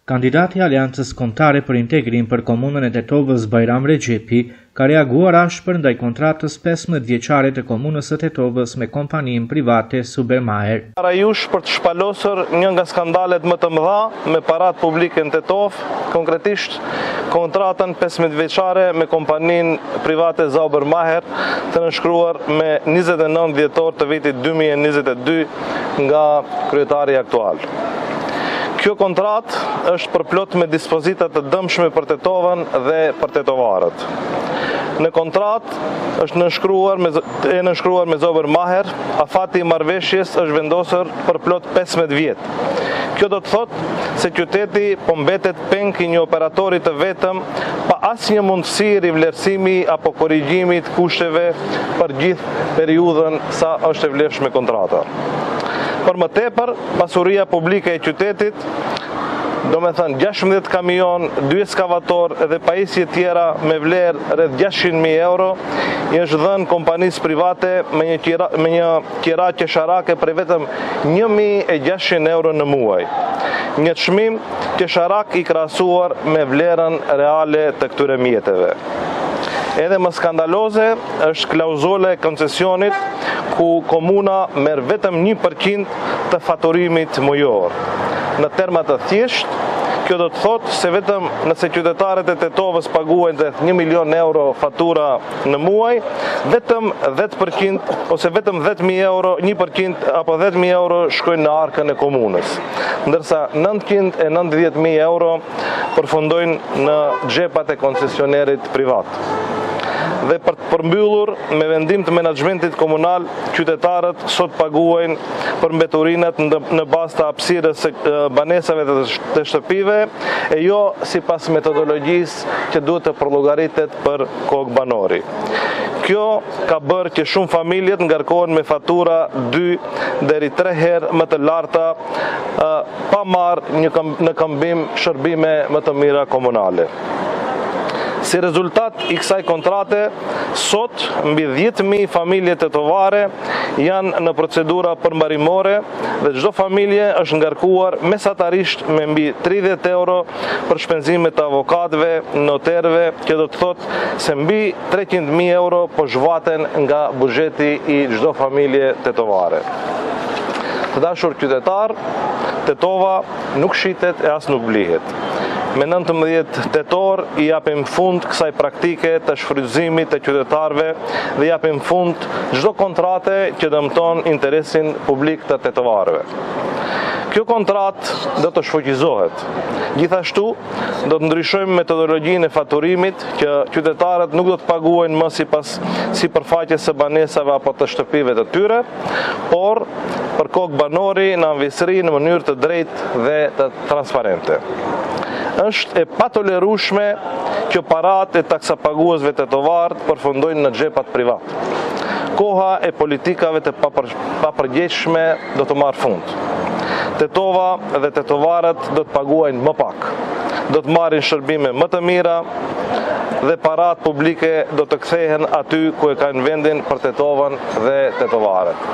Kandidati i Aleancës Kombëtare për Integrim për komunën e Tetovës Bajram Rexhepi ka reaguar ashpër ndaj kontratës 15 vjeçare të komunës së Tetovës me kompaninë private Supermaher. Para jush për të shpalosur një nga skandalet më të mëdha me parat publike në Tetovë, konkretisht kontratën 15 vjeçare me kompaninë private Supermaher, të nënshkruar me 29 dhjetor të vitit 2022 nga kryetari aktual. Kjo kontrat është përplot me dispozitat të dëmshme për Tetovën dhe për tetovarët. Në kontrat është nënshkruar me Supermaher, afati i marrëveshjes është vendosur për plot 15 vjet. Kjo do të thotë se qyteti po mbetet peng i një operatori të vetëm pa asnjë mundësi rivlerësimi apo korrigjimi të kushteve për gjithë periudhën sa është e vlefshme kontrata. Për më tepër, pasuria publike e qytetit, do me thënë 16 kamion, 2 eskavator dhe pajisje tjera me vlerë rreth 600.000 euro, i është dhënë kompanisë private me një qira qesharake për vetëm 1.600 euro në muaj. Një çmim qesharak i krahasuar me vlerën reale të këtyre mjeteve. Edhe më skandaloze është klauzula e koncesionit ku komuna merr vetëm 1% të faturimit mujor. Në terma të thjeshtë, kjo do të thotë se vetëm nëse qytetarët e Tetovës paguajnë rreth 1 milion euro fatura në muaj, vetëm 10% ose vetëm 10.000 euro, 1% apo 10.000 euro shkojnë në arkën e komunës, ndërsa 990.000 euro përfundojnë në xhepat e koncesionerit privat. Dhe për të përmbyllur me vendim të menaxhmentit komunal, qytetarët sot paguajnë për mbeturinat në bazë të hapësirës së banesave të shtëpive e jo sipas metodologjisë që duhet të përllogaritet për kokë banori. Kjo ka bërë që shumë familjet ngarkohen me fatura 2 deri 3 herë më të larta pa marrë në këmbim shërbime më të mira komunale. Si rezultat i kësaj kontrate, sot mbi 10.000 familje tetovare janë në procedura përmbarimore dhe çdo familje është ngarkuar mesatarisht me mbi 30 euro për shpenzimet të avokatëve, noterëve, që do të thotë se mbi 300.000 euro po zhvaten nga buxheti i çdo familje tetovare. Të dashur qytetar, Tetova nuk shitet e as nuk blihet. Me 19 tetor i japim fund kësaj praktike të shfrytëzimit të qytetarëve dhe japim fund çdo kontrate që dëmton interesin publik të tetovarëve. Kjo kontratë do të shfuqizohet. Gjithashtu, do të ndryshojmë metodologjinë e faturimit që qytetarët nuk do të paguajnë më sipas sipërfaqes së banesave apo të shtëpive të tyre, por për kokë banori në anvisëri në mënyrë të drejtë dhe të transparente. Është e patolerueshme që parat e taksapaguesve tetovar përfundojnë në xhepat privat. Koha e politikave të papërgjegjshme do të marrë fund. Tetova dhe tetovarët do të paguajnë më pak, do të marrin shërbime më të mira dhe parat publike do të kthehen aty ku e kanë vendin për Tetovën dhe tetovarët.